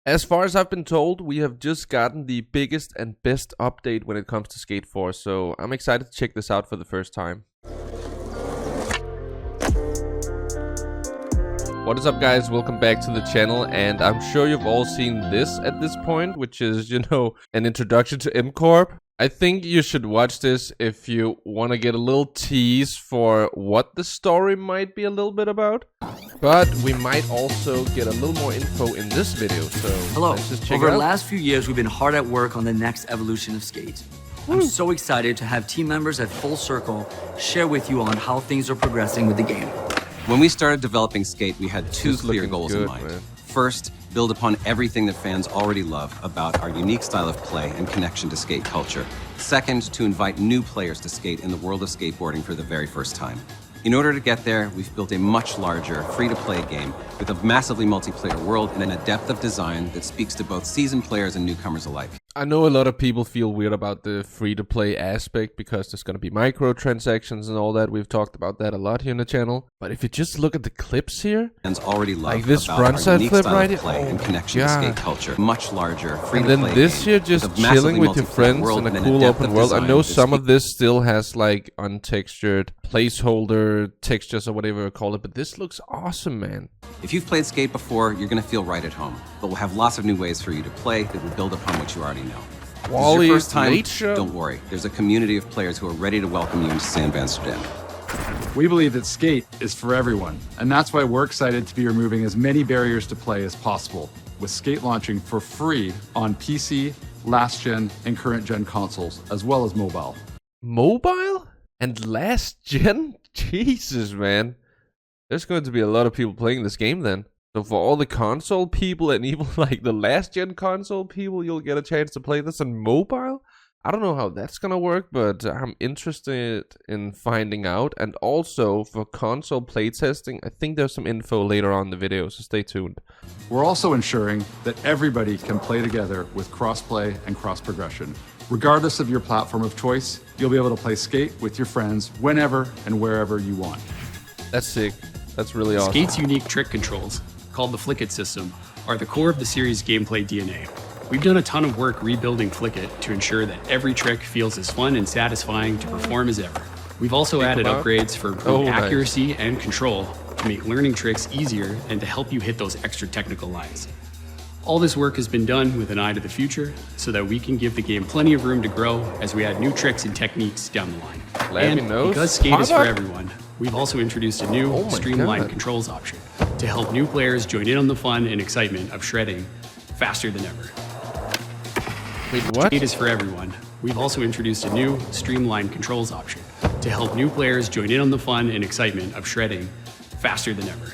As far as I've been told, we have just gotten the biggest and best update when it comes to Skate 4, so I'm excited to check this out for the first time. What is up, guys? Welcome back to the channel, and I'm sure you've all seen this at this point, which is, an introduction to M-Corp. I think you should watch this if you want to get a little tease for what the story might be a little bit about. But we might also get a little more info in this video, so hello. Let's just check Over it out. the last few years, we've been hard at work on the next evolution of Skate. I'm so excited to have team members at Full Circle share with you on how things are progressing with the game. When we started developing Skate, we had two clear goals in mind. Man. First, build upon everything that fans already love about our unique style of play and connection to skate culture. Second, to invite new players to skate in the world of skateboarding for the very first time. In order to get there, we've built a much larger, free-to-play game with a massively multiplayer world and a depth of design that speaks to both seasoned players and newcomers alike. I know a lot of people feel weird about the free-to-play aspect because there's going to be microtransactions and all that. We've talked about that a lot here on the channel. But if you just look at the clips here, Fans already love like this about our frontside unique flip style right of here. play and connection to skate culture. Much larger, free-to-play and then this game here just with a massively chilling with your multiplayer friends world in a and cool depth open of world. I design know that some speaks of this still has like untextured placeholder textures or whatever you call it, but this looks awesome, man. If you've played Skate before, you're going to feel right at home. But we'll have lots of new ways for you to play that will build upon what you already know. If this is Wally's your first time, late show. don't worry. There's a community of players who are ready to welcome you into San Amsterdam. We believe that Skate is for everyone, and that's why we're excited to be removing as many barriers to play as possible, with Skate launching for free on PC, last-gen, and current-gen consoles, as well as mobile. Mobile? And last gen? Jesus, man. There's going to be a lot of people playing this game then. So for all the console people and even like the last gen console people, you'll get a chance to play this on mobile? I don't know how that's gonna work, but I'm interested in finding out. And also for console playtesting, I think there's some info later on in the video, so stay tuned. We're also ensuring that everybody can play together with cross-play and cross-progression. Regardless of your platform of choice, you'll be able to play Skate with your friends whenever and wherever you want. That's sick. That's really awesome. Skate's unique trick controls, called the Flick It system, are the core of the series' gameplay DNA. We've done a ton of work rebuilding Flick It to ensure that every trick feels as fun and satisfying to perform as ever. We've also added upgrades for improved accuracy and control to make learning tricks easier and to help you hit those extra technical lines. All this work has been done with an eye to the future so that we can give the game plenty of room to grow as we add new tricks and techniques down the line. And because Skate is for everyone, we've also introduced a new streamlined controls option to help new players join in on the fun and excitement of shredding faster than ever. Wait, what? Skate is for everyone. We've also introduced a new streamlined controls option to help new players join in on the fun and excitement of shredding faster than ever.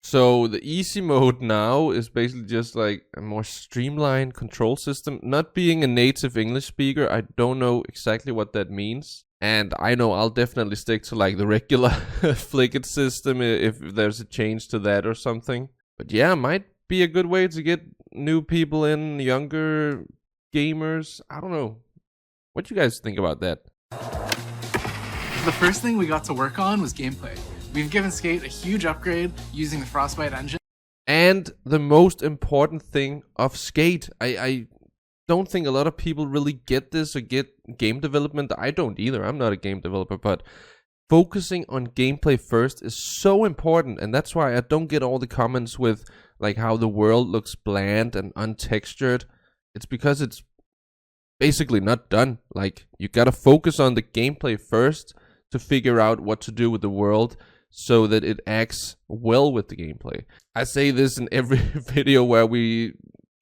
So the easy mode now is basically just like a more streamlined control system. Not being a native English speaker, I don't know exactly what that means. And I know I'll definitely stick to like the regular Flick It system if there's a change to that or something. But yeah, might be a good way to get new people in, younger gamers. I don't know. What do you guys think about that? The first thing we got to work on was gameplay. We've given Skate a huge upgrade using the Frostbite engine. And the most important thing of Skate, I don't think a lot of people really get this or get game development. I don't either. I'm not a game developer, but focusing on gameplay first is so important. And that's why I don't get all the comments with like how the world looks bland and untextured. It's because it's basically not done. Like you gotta focus on the gameplay first to figure out what to do with the world so that it acts well with the gameplay. I say this in every video where we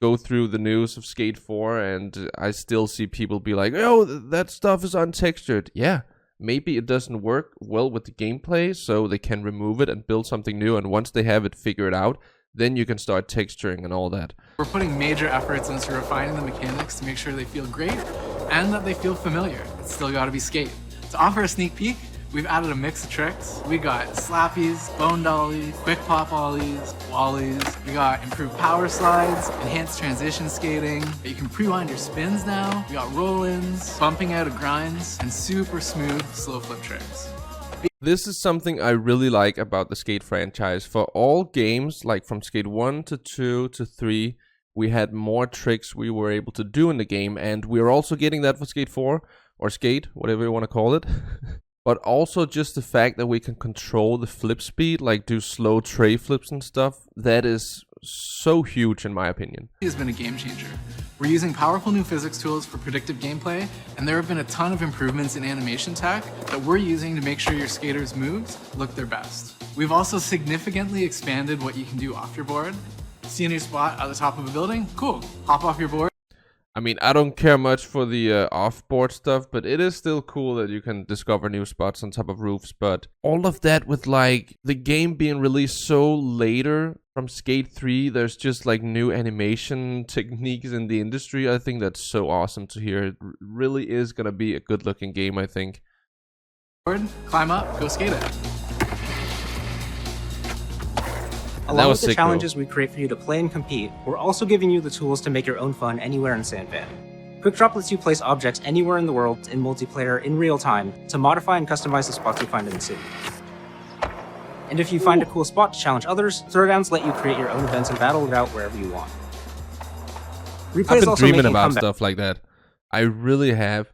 go through the news of Skate 4, and I still see people be like, oh, that stuff is untextured. Yeah, maybe it doesn't work well with the gameplay, so they can remove it and build something new, and once they have it figured out, then you can start texturing and all that. We're putting major efforts into refining the mechanics to make sure they feel great and that they feel familiar. It's still gotta be Skate. To offer a sneak peek, we've added a mix of tricks. We got slappies, bone dollies, quick pop ollies, wallies. We got improved power slides, enhanced transition skating. You can pre-wind your spins now. We got roll-ins, bumping out of grinds, and super smooth slow flip tricks. This is something I really like about the Skate franchise. For all games, like from Skate 1 to 2 to 3, we had more tricks we were able to do in the game, and we're also getting that for Skate 4, or Skate, whatever you want to call it. But also just the fact that we can control the flip speed, like do slow tray flips and stuff, that is so huge in my opinion. It has been a game changer. We're using powerful new physics tools for predictive gameplay, and there have been a ton of improvements in animation tech that we're using to make sure your skaters' moves look their best. We've also significantly expanded what you can do off your board. See a new spot at the top of a building? Cool. Hop off your board. I mean, I don't care much for the off-board stuff, but it is still cool that you can discover new spots on top of roofs. But all of that with, like, the game being released so later from Skate 3, there's just, like, new animation techniques in the industry. I think that's so awesome to hear. It really is going to be a good-looking game, I think. Climb up, go skate it. Along with the challenges we create for you to play and compete, we're also giving you the tools to make your own fun anywhere in Sandvan. Quick Drop lets you place objects anywhere in the world in multiplayer in real time to modify and customize the spots you find in the city. And if you find a cool spot to challenge others, Throwdowns let you create your own events and battle it out wherever you want. I've been dreaming about stuff like that. I really have.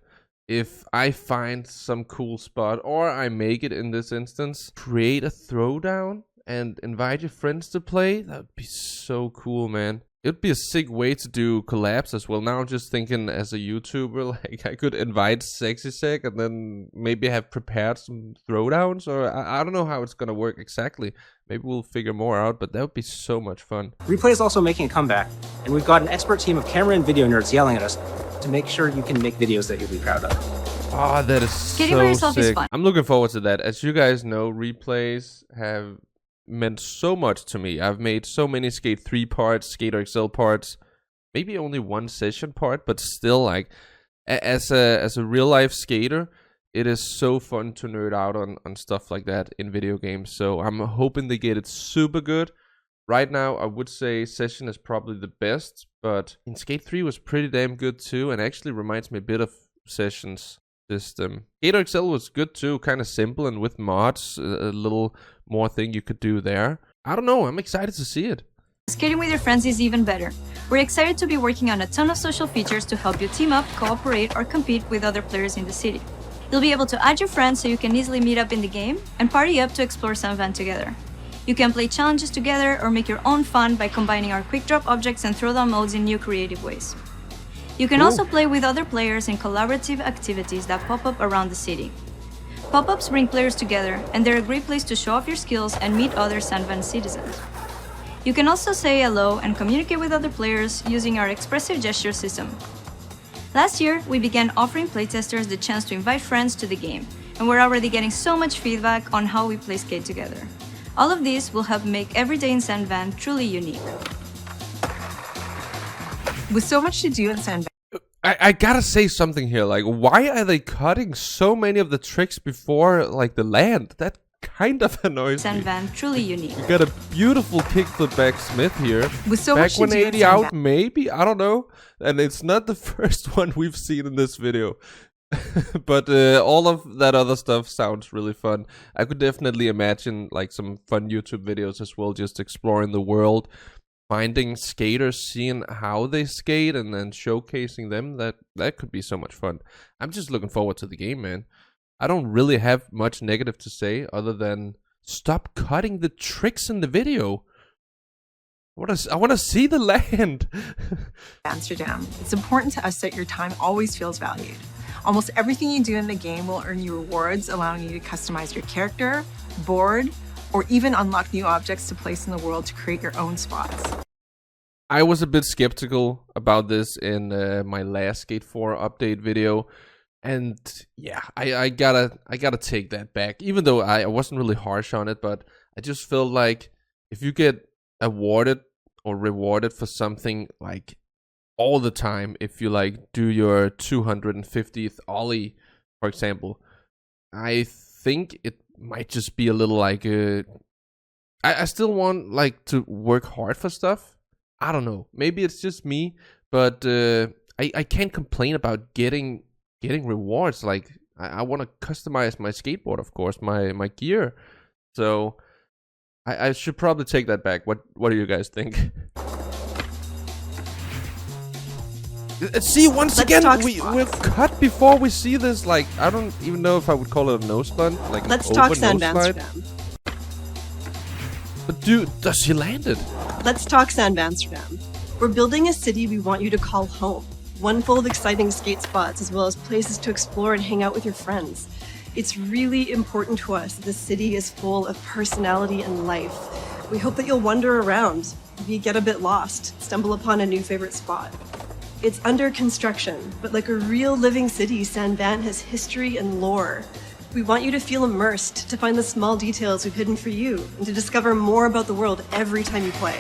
If I find some cool spot, or I make it in this instance, create a Throwdown and invite your friends to play, that would be so cool, man. It would be a sick way to do collabs as well. Now I'm just thinking as a YouTuber, like I could invite SexySec and then maybe have prepared some Throwdowns, or I don't know how it's gonna work exactly. Maybe we'll figure more out, but that would be so much fun. Replay is also making a comeback, and we've got an expert team of camera and video nerds yelling at us to make sure you can make videos that you'll be proud of. Oh, that is so sick. I'm looking forward to that. As you guys know, replays have meant so much to me. I've made so many Skate 3 parts, Skater XL parts, maybe only one session part, but still, like, as a real life skater, it is so fun to nerd out on stuff like that in video games. So I'm hoping they get it super good. Right now, I would say Session is probably the best, but in Skate 3 was pretty damn good too, and actually reminds me a bit of Session's system. Skater XL was good too, kind of simple, and with mods, a little more thing you could do there. I don't know, I'm excited to see it. Skating with your friends is even better. We're excited to be working on a ton of social features to help you team up, cooperate, or compete with other players in the city. You'll be able to add your friends so you can easily meet up in the game and party up to explore Sandvan together. You can play challenges together or make your own fun by combining our quick drop objects and throwdown modes in new creative ways. You can also play with other players in collaborative activities that pop up around the city. Pop-ups bring players together, and they're a great place to show off your skills and meet other Sandvan citizens. You can also say hello and communicate with other players using our expressive gesture system. Last year, we began offering playtesters the chance to invite friends to the game, and we're already getting so much feedback on how we play skate together. All of this will help make every day in Sandvan truly unique. With so much to do in Sandvan, I gotta say something here. Like, why are they cutting so many of the tricks before, like, the land? That kind of annoys me. Sandvan truly unique. You got a beautiful kickflip back Smith here. with so Back much to do in 180 out, Sandvan, maybe? I don't know. And it's not the first one we've seen in this video. But all of that other stuff sounds really fun. I could definitely imagine, like, some fun YouTube videos as well, just exploring the world, finding skaters, seeing how they skate, and then showcasing them. That could be so much fun. I'm just looking forward to the game, man. I don't really have much negative to say other than stop cutting the tricks in the video. I want to see the land. Amsterdam, it's important to us that your time always feels valued. Almost everything you do in the game will earn you rewards, allowing you to customize your character, board, or even unlock new objects to place in the world to create your own spots. I was a bit skeptical about this in my last Skate 4 update video, and yeah, I gotta take that back. Even though I wasn't really harsh on it, but I just felt like if you get awarded or rewarded for something like all the time, if you like do your 250th ollie, for example, I think it might just be a little like I still want like to work hard for stuff. I don't know, maybe it's just me, but I can't complain about getting rewards. Like I want to customize my skateboard, of course, my gear. So I should probably take that back. What do you guys think? See, once Let's again, talk we're cut before we see this. Like, I don't even know if I would call it a nose blunt. Like, Let's an talk over San nose slide. Amsterdam. But dude, does she land it? Let's talk San Amsterdam. We're building a city we want you to call home. One full of exciting skate spots, as well as places to explore and hang out with your friends. It's really important to us that the city is full of personality and life. We hope that you'll wander around, maybe get a bit lost, stumble upon a new favorite spot. It's under construction, but like a real living city, San Van has history and lore. We want you to feel immersed, to find the small details we've hidden for you, and to discover more about the world every time you play.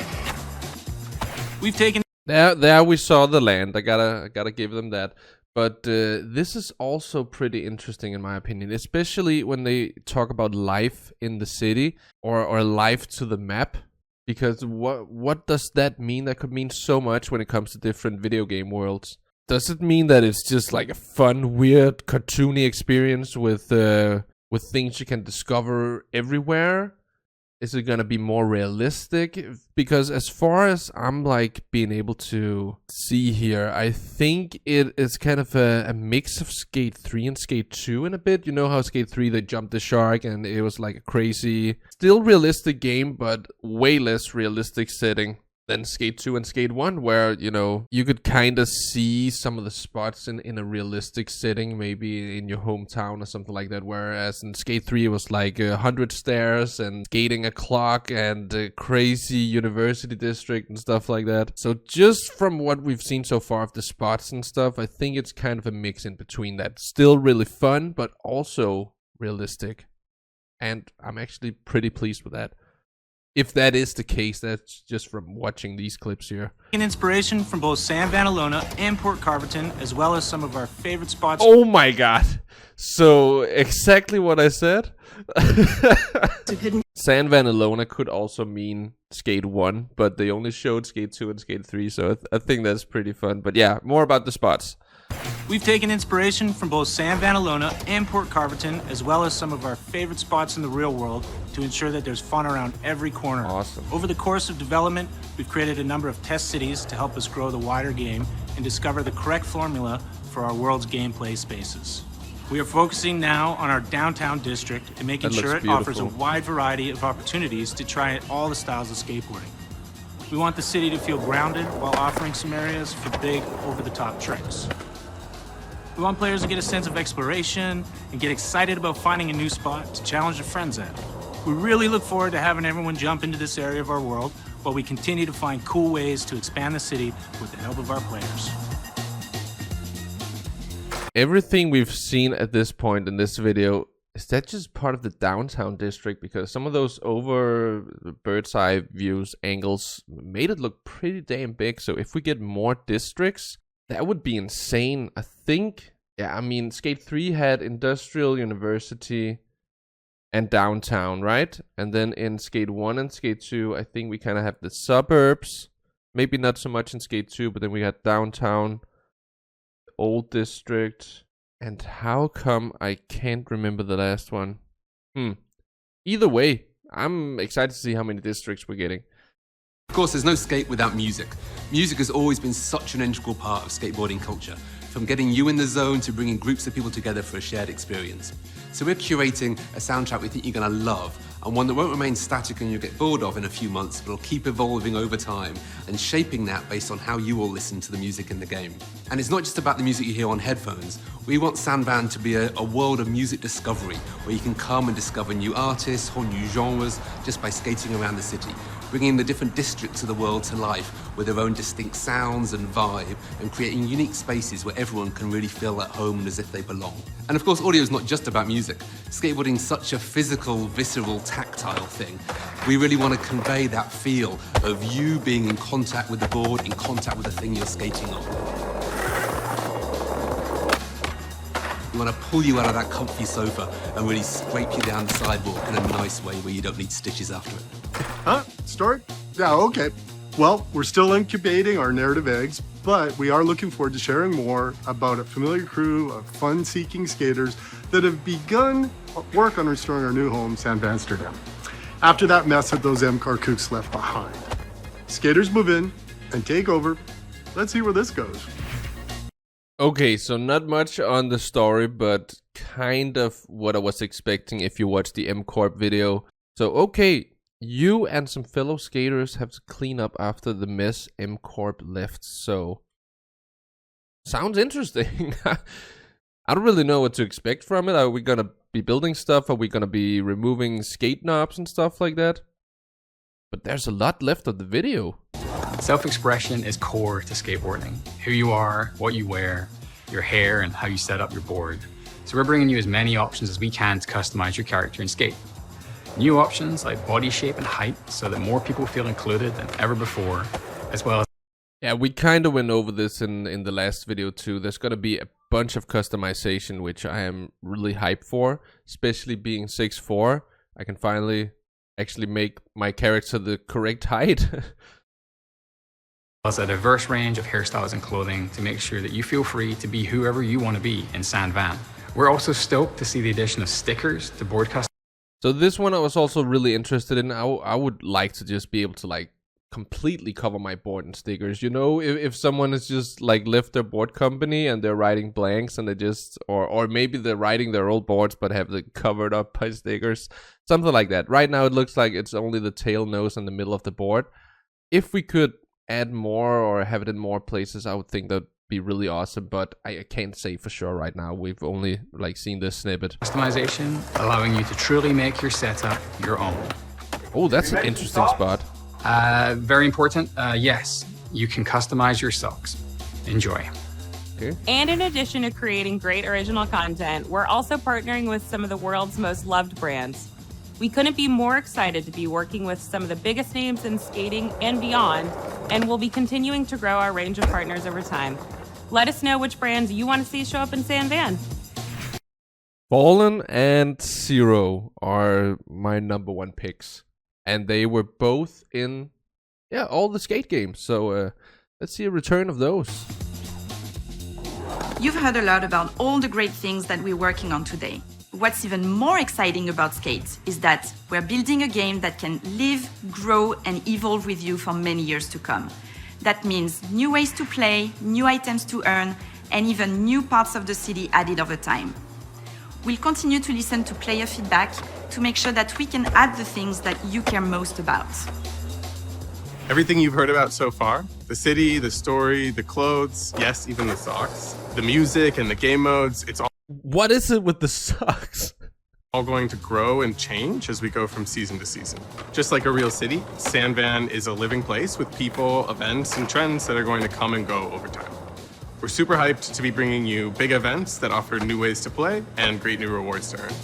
We've taken There we saw the land. I gotta give them that. But this is also pretty interesting in my opinion, especially when they talk about life in the city or life to the map. Because what does that mean? That could mean so much when it comes to different video game worlds. Does it mean that it's just like a fun, weird, cartoony experience with things you can discover everywhere? Is it gonna be more realistic? Because as far as I'm like being able to see here, I think it is kind of a mix of Skate 3 and Skate 2 in a bit. You know how Skate 3 they jumped the shark and it was like a crazy, still realistic game, but way less realistic setting than Skate 2 and Skate 1, where, you know, you could kind of see some of the spots in a realistic setting, maybe in your hometown or something like that, whereas in Skate 3 it was like 100 stairs and skating a clock and a crazy university district and stuff like that. So just from what we've seen so far of the spots and stuff, I think it's kind of a mix in between that. Still really fun, but also realistic. And I'm actually pretty pleased with that. If that is the case, that's just from watching these clips here. An inspiration from both San Vanalona and Port Carverton, as well as some of our favorite spots. Oh my god. So exactly what I said. San Vanalona could also mean Skate 1, but they only showed Skate 2 and Skate 3, so I think that's pretty fun. But yeah, more about the spots. We've taken inspiration from both San Vanalona and Port Carverton, as well as some of our favorite spots in the real world, to ensure that there's fun around every corner. Awesome. Over the course of development, we've created a number of test cities to help us grow the wider game and discover the correct formula for our world's gameplay spaces. We are focusing now on our downtown district and making sure it offers a wide variety of opportunities to try all the styles of skateboarding. We want the city to feel grounded while offering some areas for big, over-the-top tricks. We want players to get a sense of exploration and get excited about finding a new spot to challenge their friends at. We really look forward to having everyone jump into this area of our world while we continue to find cool ways to expand the city with the help of our players. Everything we've seen at this point in this video, is that just part of the downtown district? Because some of those over bird's eye views angles made it look pretty damn big. So if we get more districts, that would be insane. I think, yeah, I mean, Skate 3 had Industrial, University, and Downtown, right? And then in Skate 1 and Skate 2, I think we kind of have the suburbs. Maybe not so much in Skate 2, but then we had Downtown, Old District. And how come I can't remember the last one? Either way, I'm excited to see how many districts we're getting. Of course, there's no skate without music. Music has always been such an integral part of skateboarding culture, from getting you in the zone to bringing groups of people together for a shared experience. So we're curating a soundtrack we think you're going to love, and one that won't remain static and you'll get bored of in a few months, but will keep evolving over time and shaping that based on how you all listen to the music in the game. And it's not just about the music you hear on headphones. We want San Van to be a world of music discovery, where you can come and discover new artists, whole new genres, just by skating around the city, bringing the different districts of the world to life with their own distinct sounds and vibe, and creating unique spaces where everyone can really feel at home and as if they belong. And of course, audio is not just about music. Skateboarding is such a physical, visceral, tactile thing. We really want to convey that feel of you being in contact with the board, in contact with the thing you're skating on. We want to pull you out of that comfy sofa and really scrape you down the sidewalk in a nice way where you don't need stitches after it. Huh? Story? Yeah, okay. Well, we're still incubating our narrative eggs, but we are looking forward to sharing more about a familiar crew of fun-seeking skaters that have begun work on restoring our new home, San Amsterdam, after that mess that those MCAR kooks left behind. Skaters move in and take over. Let's see where this goes. Okay, so not much on the story, but kind of what I was expecting if you watched the M-Corp video. So, okay, you and some fellow skaters have to clean up after the mess M-Corp left, so... Sounds interesting. I don't really know what to expect from it. Are we gonna be building stuff? Are we gonna be removing skate knobs and stuff like that? But there's a lot left of the video. Self-expression is core to skateboarding. Who you are, what you wear, your hair, and how you set up your board. So we're bringing you as many options as we can to customize your character and skate. New options like body shape and height so that more people feel included than ever before, as well as... Yeah, we kind of went over this in the last video too. There's gonna be a bunch of customization, which I am really hyped for, especially being 6'4". I can finally actually make my character the correct height. Plus a diverse range of hairstyles and clothing to make sure that you feel free to be whoever you want to be in San Van. We're also stoked to see the addition of stickers to board custom. So this one I was also really interested in. I would like to just be able to like completely cover my board in stickers. You know, if someone is just like left their board company and they're writing blanks and they just, or maybe they're writing their old boards but have it covered up by stickers. Something like that. Right now it looks like it's only the tail, nose, and the middle of the board. If we could add more or have it in more places, I would think that'd be really awesome, but I can't say for sure right now. We've only like seen this snippet. Customization, allowing you to truly make your setup your own. Oh, that's an interesting spot. Very important. Yes, you can customize your socks. Enjoy. Okay. And in addition to creating great original content, we're also partnering with some of the world's most loved brands. We couldn't be more excited to be working with some of the biggest names in skating and beyond, and we'll be continuing to grow our range of partners over time. Let us know which brands you want to see show up in San Van. Fallen and Zero are my #1 picks, and they were both in all the skate games. So let's see a return of those. You've heard a lot about all the great things that we're working on today. What's even more exciting about Skate is that we're building a game that can live, grow, and evolve with you for many years to come. That means new ways to play, new items to earn, and even new parts of the city added over time. We'll continue to listen to player feedback to make sure that we can add the things that you care most about. Everything you've heard about so far, the city, the story, the clothes, yes, even the socks, the music and the game modes, it's all... What is it with the socks? All going to grow and change as we go from season to season. Just like a real city, San Van is a living place with people, events, and trends that are going to come and go over time. We're super hyped to be bringing you big events that offer new ways to play and great new rewards to earn.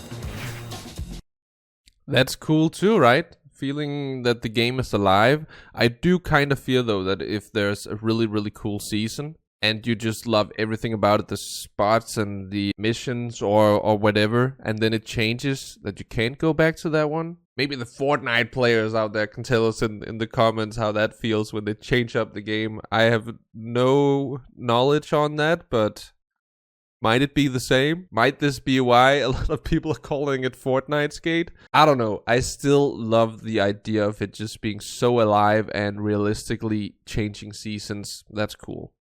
That's cool too, right? Feeling that the game is alive. I do kind of feel though that if there's a really, really cool season and you just love everything about it, the spots and the missions or whatever, and then it changes, that you can't go back to that one. Maybe the Fortnite players out there can tell us in the comments how that feels when they change up the game. I have no knowledge on that, but might it be the same? Might this be why a lot of people are calling it Fortnite Skate? I don't know. I still love the idea of it just being so alive and realistically changing seasons. That's cool.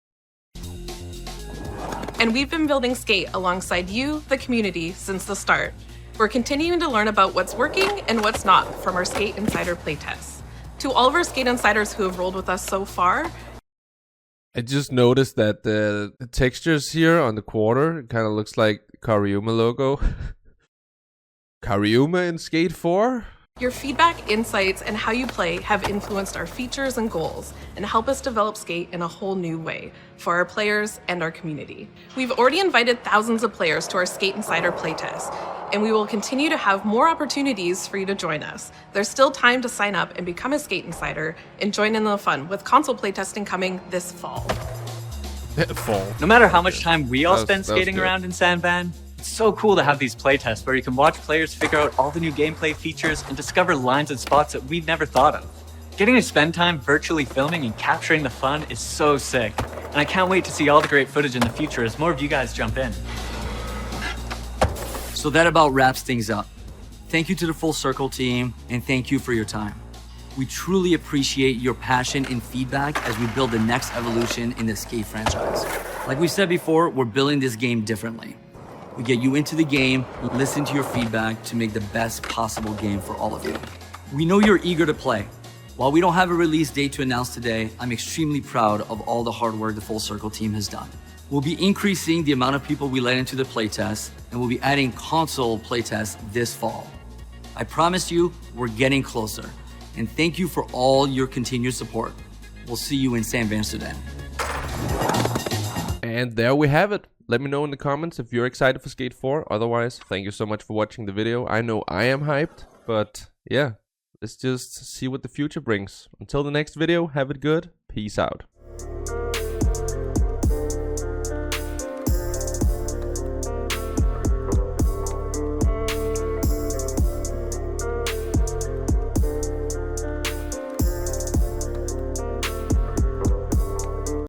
And we've been building Skate alongside you, the community, since the start. We're continuing to learn about what's working and what's not from our Skate Insider playtests. To all of our Skate Insiders who have rolled with us so far, I just noticed that the textures here on the quarter kind of looks like Kariuma logo. Kariuma in Skate 4? your feedback, insights, and how you play have influenced our features and goals and help us develop Skate in a whole new way for our players and our community. We've already invited thousands of players to our Skate Insider playtest, and we will continue to have more opportunities for you to join us. There's still time to sign up and become a Skate Insider and join in the fun with console playtesting coming this fall. No matter how much time we all spend skating around in San Van, it's so cool to have these playtests where you can watch players figure out all the new gameplay features and discover lines and spots that we've never thought of. Getting to spend time virtually filming and capturing the fun is so sick, and I can't wait to see all the great footage in the future as more of you guys jump in. So that about wraps things up. Thank you to the Full Circle team, and thank you for your time. We truly appreciate your passion and feedback as we build the next evolution in the Skate franchise. Like we said before, we're building this game differently. We get you into the game, listen to your feedback to make the best possible game for all of you. We know you're eager to play. While we don't have a release date to announce today, I'm extremely proud of all the hard work the Full Circle team has done. We'll be increasing the amount of people we let into the playtest, and we'll be adding console playtests this fall. I promise you, we're getting closer. And thank you for all your continued support. We'll see you in San Amsterdam. And there we have it. Let me know in the comments if you're excited for Skate 4. Otherwise, thank you so much for watching the video. I know I am hyped, but yeah, let's just see what the future brings. Until the next video, have it good. Peace out.